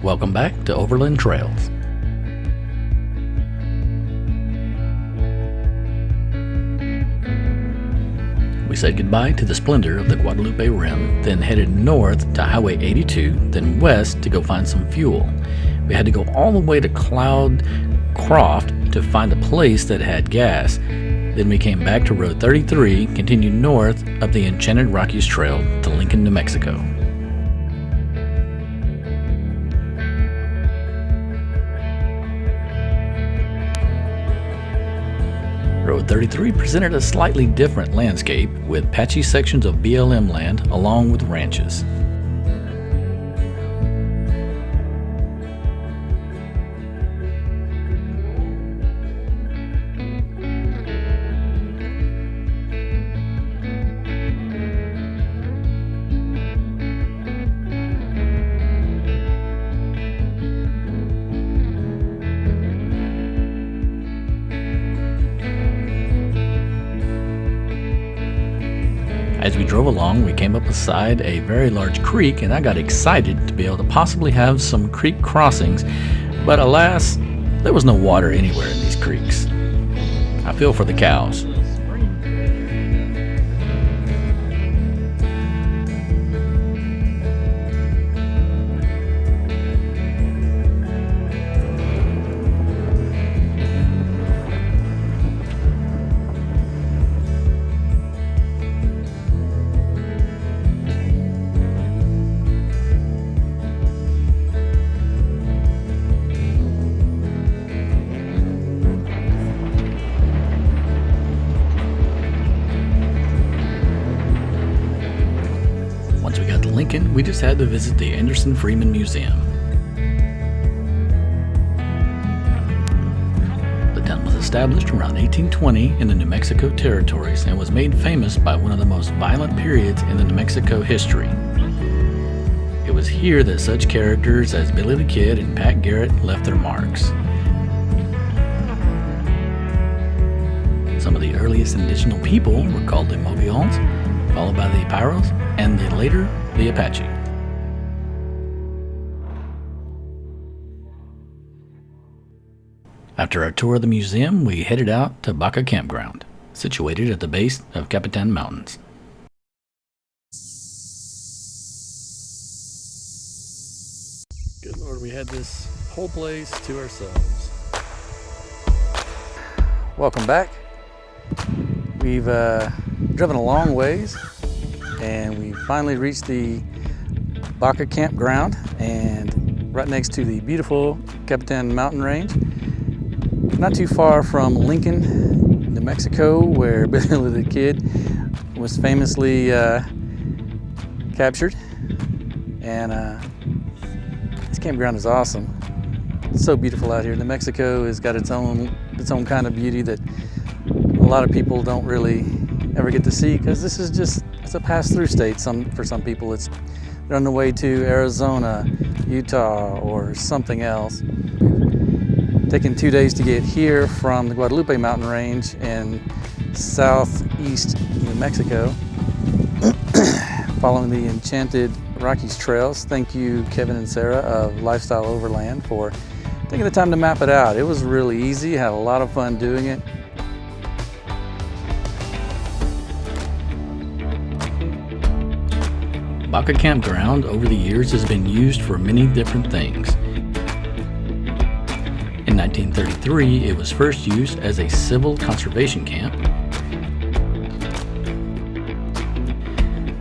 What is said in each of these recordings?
Welcome back to Overland Trails. We said goodbye to the splendor of the Guadalupe Rim, then headed north to Highway 82, then west to go find some fuel. We had to go all the way to Cloud Croft to find a place that had gas. Then we came back to Road 33, continued north up the Enchanted Rockies Trail to Lincoln, New Mexico. Road 33 presented a slightly different landscape with patchy sections of BLM land along with ranches. As we drove along, we came up beside a very large creek, and I got excited to be able to possibly have some creek crossings, but alas, there was no water anywhere in these creeks. I feel for the cows. Once we got to Lincoln, we just had to visit the Anderson-Freeman Museum. The town was established around 1820 in the New Mexico territories and was made famous by one of the most violent periods in the New Mexico history. It was here that such characters as Billy the Kid and Pat Garrett left their marks. Some of the earliest indigenous people were called the Mogollons, followed by the Pyros, and later the Apache. After our tour of the museum, we headed out to Baca Campground, situated at the base of Capitan Mountains. Good Lord, we had this whole place to ourselves. Welcome back. We've driven a long ways, and we finally reached the Baca Campground, and right next to the beautiful Capitan mountain range. Not too far from Lincoln, New Mexico, where Billy the Kid was famously captured. And this campground is awesome. It's so beautiful out here. New Mexico has got its own kind of beauty that a lot of people don't really ever get to see, because this is just, it's a pass-through state. For some people, they're on the way to Arizona, Utah, or something else. Taken 2 days to get here from the Guadalupe mountain range in southeast New Mexico, following the Enchanted Rockies trails. Thank you, Kevin and Sarah of Lifestyle Overland, for taking the time to map it out. It was really easy, had a lot of fun doing it. Baca Campground over the years has been used for many different things. In 1933, it was first used as a civil conservation camp.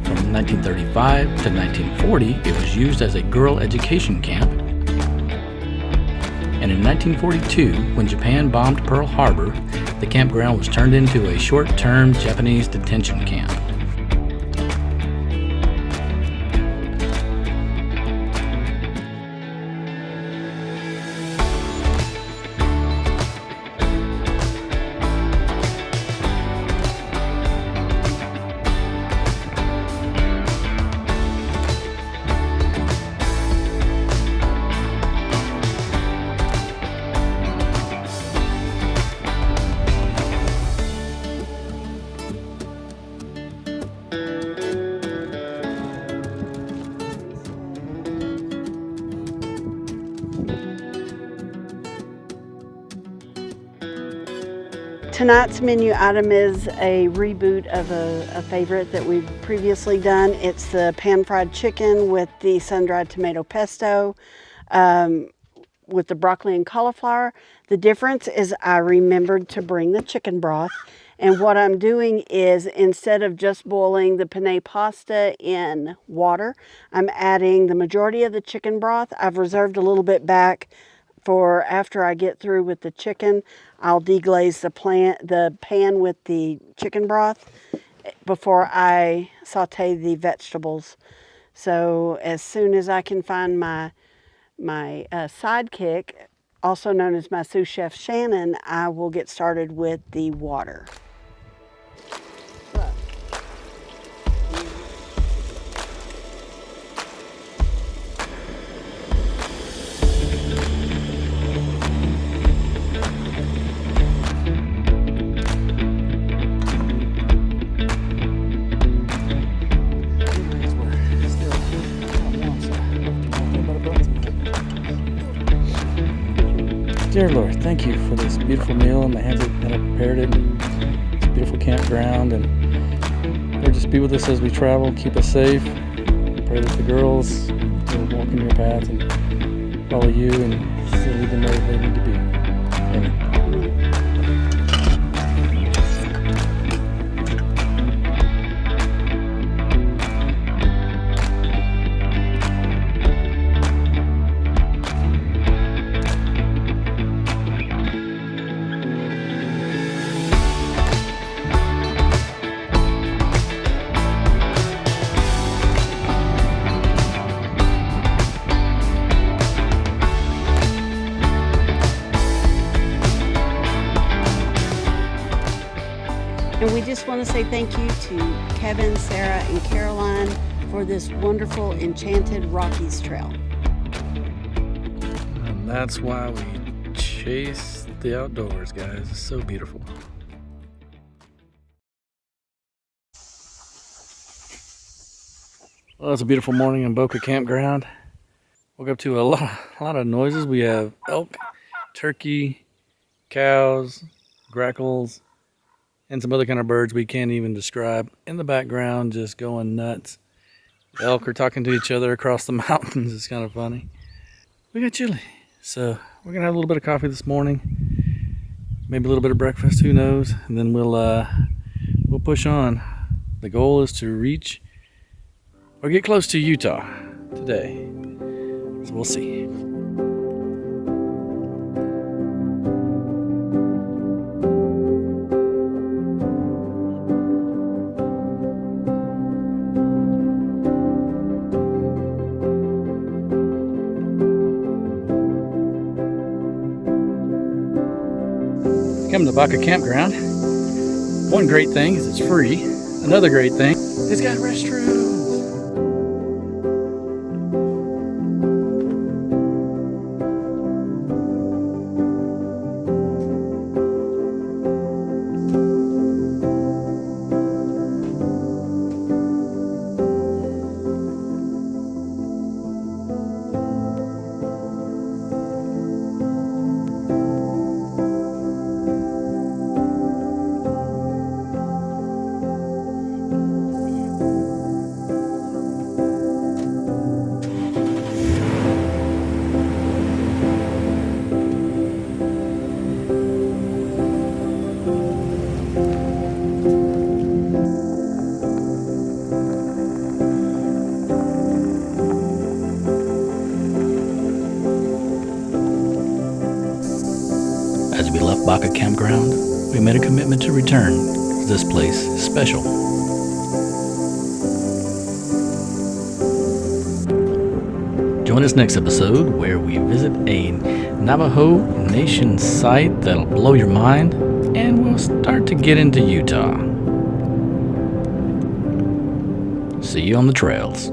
From 1935 to 1940, it was used as a girl education camp. And in 1942, when Japan bombed Pearl Harbor, the campground was turned into a short-term Japanese detention camp. Tonight's menu item is a reboot of a favorite that we've previously done. It's the pan-fried chicken with the sun-dried tomato pesto with the broccoli and cauliflower. The difference is I remembered to bring the chicken broth. And what I'm doing is, instead of just boiling the penne pasta in water, I'm adding the majority of the chicken broth. I've reserved a little bit back for after I get through with the chicken. I'll deglaze the pan with the chicken broth before I saute the vegetables. So as soon as I can find my sidekick, also known as my sous chef Shannon, I will get started with the water. Dear Lord, thank you for this beautiful meal and the hands that have prepared it, and this beautiful campground, and Lord, just be with us as we travel, keep us safe. Pray that the girls will walk in your path and follow you and lead them where they need to be. Amen. And we just want to say thank you to Kevin, Sarah, and Caroline for this wonderful Enchanted Rockies trail. And that's why we chase the outdoors, guys. It's so beautiful. Well, it's a beautiful morning in Baca Campground. Woke up to a lot of noises. We have elk, turkey, cows, grackles, and some other kind of birds we can't even describe in the background, just going nuts. The elk are talking to each other across the mountains. It's kind of funny. We got chili, so we're gonna have a little bit of coffee this morning, maybe a little bit of breakfast, who knows, and then we'll push on. The goal is to reach or get close to Utah today, so we'll see. Come to Baca Campground. One great thing is it's free. Another great thing, it's got restrooms. As we left Baca Campground, we made a commitment to return, because this place is special. Join us next episode where we visit a Navajo Nation site that'll blow your mind, and we'll start to get into Utah. See you on the trails.